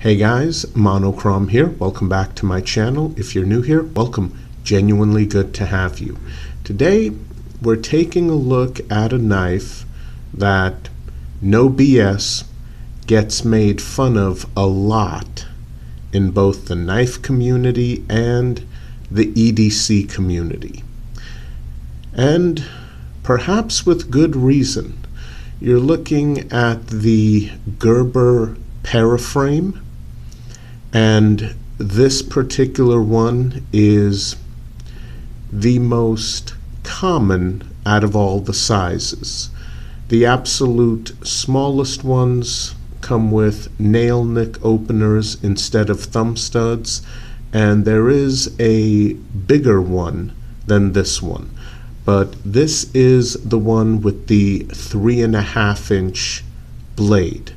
Hey guys, Monochrome here. Welcome back to my channel. If you're new here, welcome. Genuinely good to have you. Today, we're taking a look at a knife that, no BS, gets made fun of a lot in both the knife community and the EDC community. And perhaps with good reason. You're looking at the Gerber Paraframe, and this particular one is the most common out of all the sizes. The absolute smallest ones come with nail nick openers instead of thumb studs, and there is a bigger one than this one. But this is the one with the 3.5-inch blade.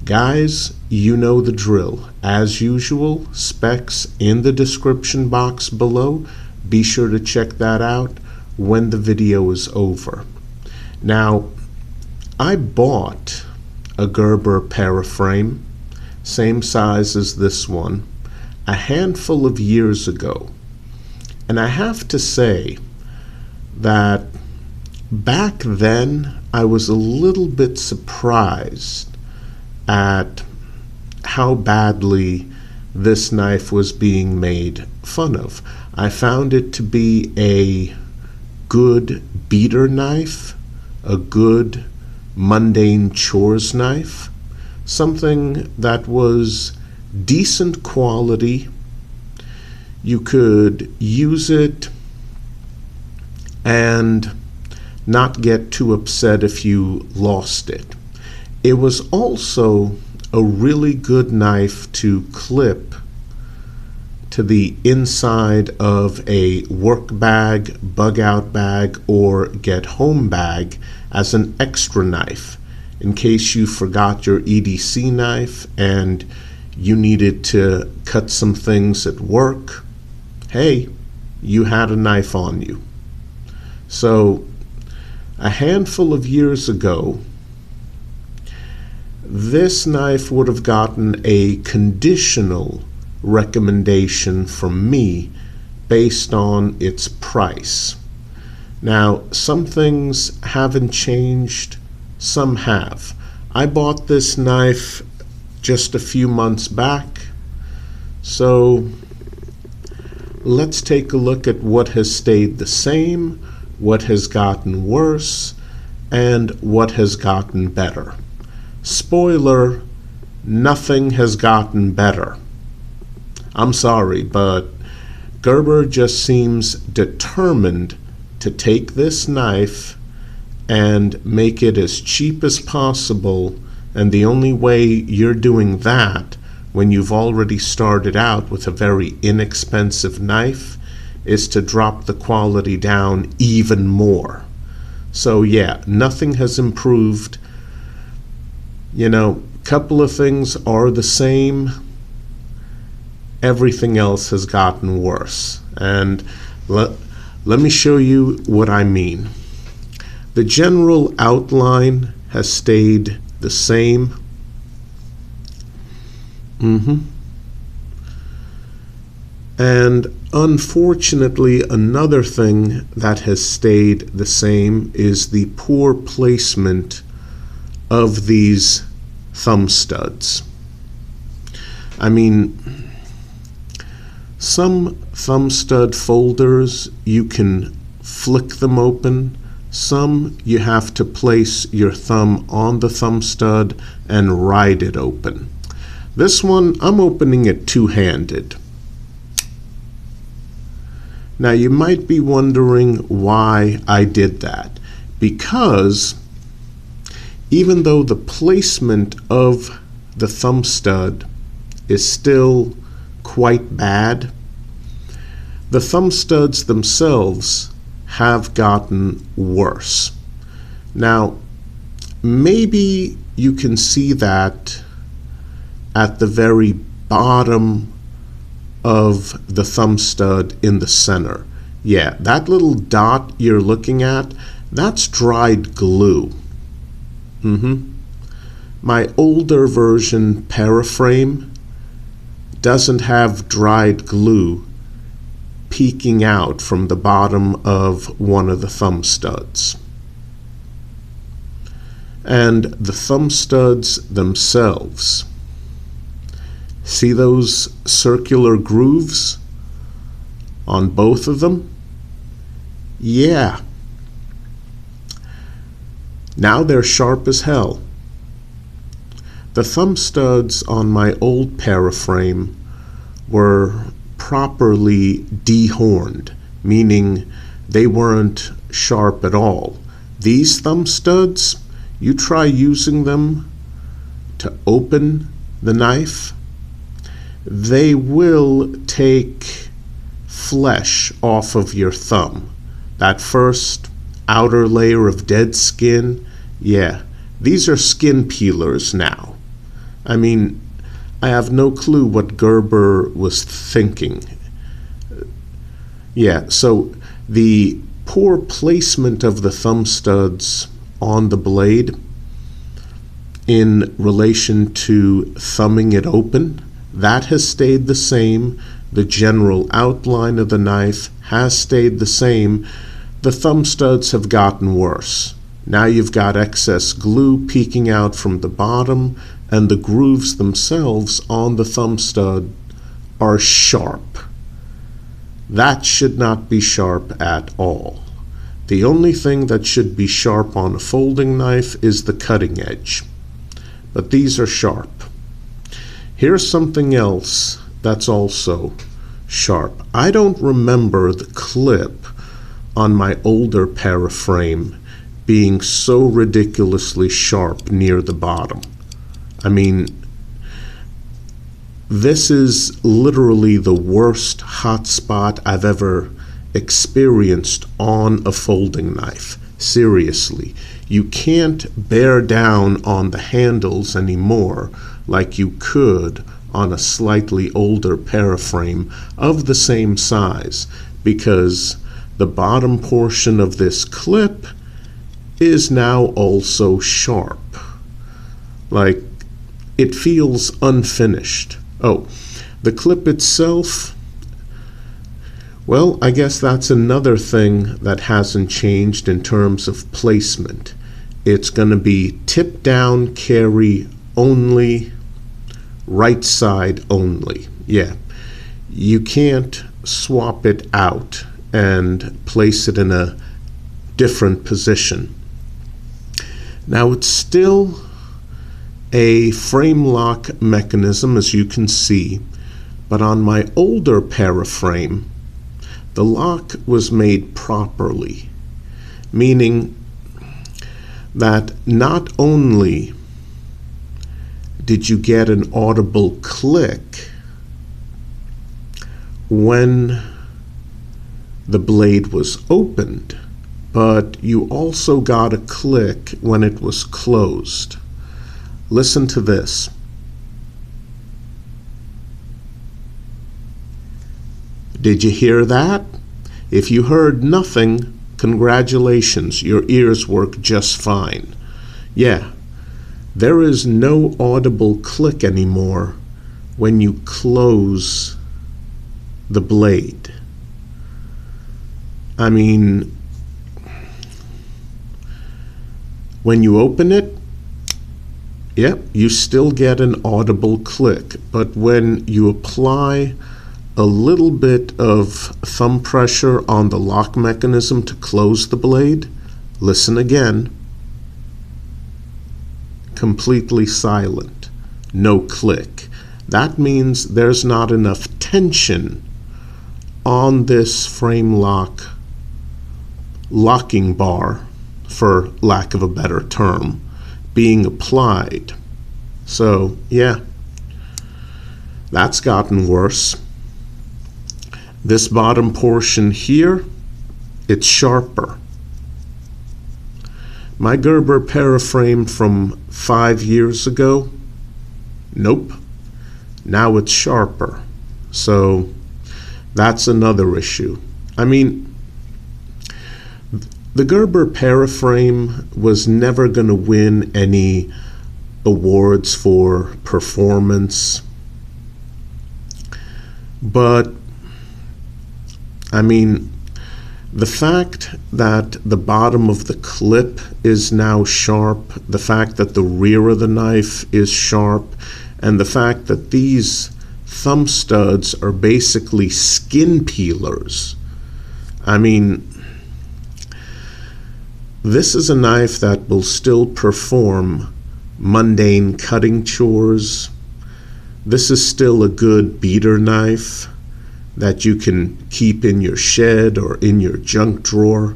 Guys, you know the drill. As usual, specs in the description box below. Be sure to check that out when the video is over. Now, I bought a Gerber Paraframe, same size as this one, a handful of years ago. And I have to say that back then I was a little bit surprised at how badly this knife was being made fun of. I found it to be a good beater knife, a good mundane chores knife, something that was decent quality. You could use it and not get too upset if you lost it. It was also a really good knife to clip to the inside of a work bag, bug out bag, or get home bag as an extra knife in case you forgot your EDC knife and you needed to cut some things at work. Hey, you had a knife on you. So a handful of years ago, this knife would have gotten a conditional recommendation from me based on its price. Now, some things haven't changed, some have. I bought this knife just a few months back, so let's take a look at what has stayed the same, what has gotten worse, and what has gotten better. Spoiler, nothing has gotten better. I'm sorry, but Gerber just seems determined to take this knife and make it as cheap as possible, and the only way you're doing that when you've already started out with a very inexpensive knife is to drop the quality down even more. So yeah, nothing has improved. You know, a couple of things are the same. Everything else has gotten worse. And let me show you what I mean. The general outline has stayed the same. And unfortunately, another thing that has stayed the same is the poor placement of these thumb studs. I mean, some thumb stud folders, you can flick them open. Some you have to place your thumb on the thumb stud and ride it open. This one, I'm opening it two-handed. Now you might be wondering why I did that. Because even though the placement of the thumb stud is still quite bad, the thumb studs themselves have gotten worse. Now, maybe you can see that at the very bottom of the thumb stud in the center. Yeah, that little dot you're looking at, that's dried glue. My older version Paraframe doesn't have dried glue peeking out from the bottom of one of the thumb studs. And the thumb studs themselves, see those circular grooves on both of them? Yeah. Now they're sharp as hell. The thumb studs on my old paraframe were properly dehorned, meaning they weren't sharp at all. These thumb studs, you try using them to open the knife, they will take flesh off of your thumb. That first outer layer of dead skin, yeah, these are skin peelers now. I mean, I have no clue what Gerber was thinking. Yeah, so the poor placement of the thumb studs on the blade in relation to thumbing it open, that has stayed the same. The general outline of the knife has stayed the same. The thumb studs have gotten worse. Now you've got excess glue peeking out from the bottom, and the grooves themselves on the thumb stud are sharp. That should not be sharp at all. The only thing that should be sharp on a folding knife is the cutting edge. But these are sharp. Here's something else that's also sharp. I don't remember the clip on my older paraframe being so ridiculously sharp near the bottom. I mean, this is literally the worst hot spot I've ever experienced on a folding knife. Seriously, you can't bear down on the handles anymore like you could on a slightly older paraframe of the same size, because the bottom portion of this clip is now also sharp. Like, it feels unfinished. Oh, the clip itself, well, I guess that's another thing that hasn't changed in terms of placement. It's going to be tip down carry only, right side only. Yeah, you can't swap it out and place it in a different position. Now, it's still a frame lock mechanism, as you can see, but on my older paraframe, the lock was made properly, meaning that not only did you get an audible click when the blade was opened, but you also got a click when it was closed. Listen to this. Did you hear that? If you heard nothing, congratulations, your ears work just fine. Yeah, there is no audible click anymore when you close the blade. I mean, when you open it, yep, you still get an audible click, but when you apply a little bit of thumb pressure on the lock mechanism to close the blade, listen again, completely silent, no click. That means there's not enough tension on this frame lock locking bar, for lack of a better term, being applied. So yeah, that's gotten worse. This bottom portion here, it's sharper. My Gerber paraframe from 5 years ago, nope, now it's sharper. So that's another issue. I mean, the Gerber paraframe was never going to win any awards for performance But I mean, the fact that the bottom of the clip is now sharp, the fact that the rear of the knife is sharp, and the fact that these thumb studs are basically skin peelers. I mean, this is a knife that will still perform mundane cutting chores. This is still a good beater knife that you can keep in your shed or in your junk drawer.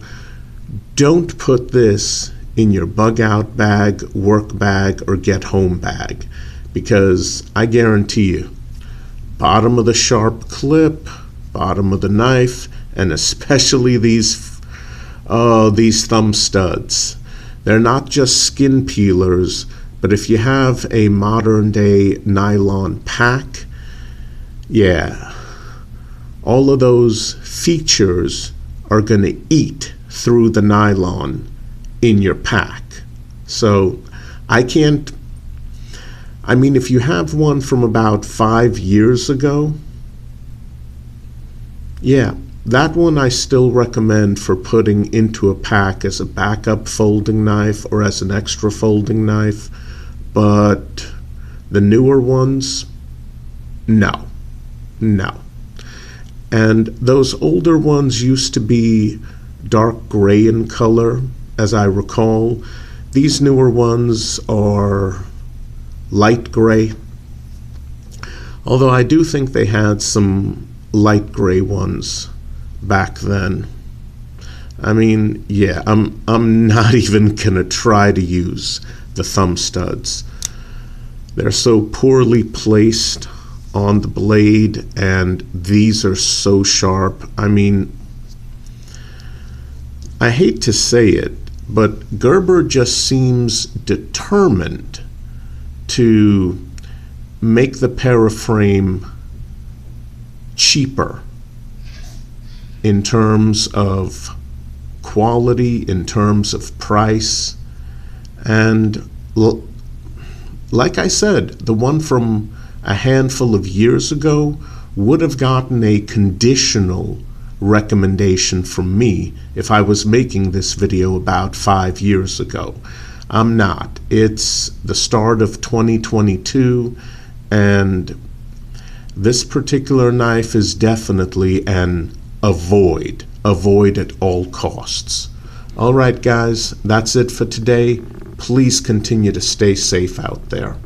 Don't put this in your bug out bag, work bag, or get home bag, because I guarantee you, bottom of the sharp clip, bottom of the knife, and especially these thumb studs, they're not just skin peelers, but if you have a modern day nylon pack, yeah, all of those features are going to eat through the nylon in your pack. So I mean, if you have one from about 5 years ago, yeah, that one I still recommend for putting into a pack as a backup folding knife or as an extra folding knife. But the newer ones, no. And those older ones used to be dark gray in color, as I recall. These newer ones are light gray, although I do think they had some light gray ones back then. I mean, yeah, I'm not even gonna try to use the thumb studs. They're so poorly placed on the blade, and these are so sharp. I mean, I hate to say it, but Gerber just seems determined to make the Paraframe cheaper in terms of quality, in terms of price. And like I said, the one from a handful of years ago would have gotten a conditional recommendation from me if I was making this video about 5 years ago. I'm not. It's the start of 2022, and this particular knife is definitely an avoid at all costs. All right, guys, that's it for today. Please continue to stay safe out there.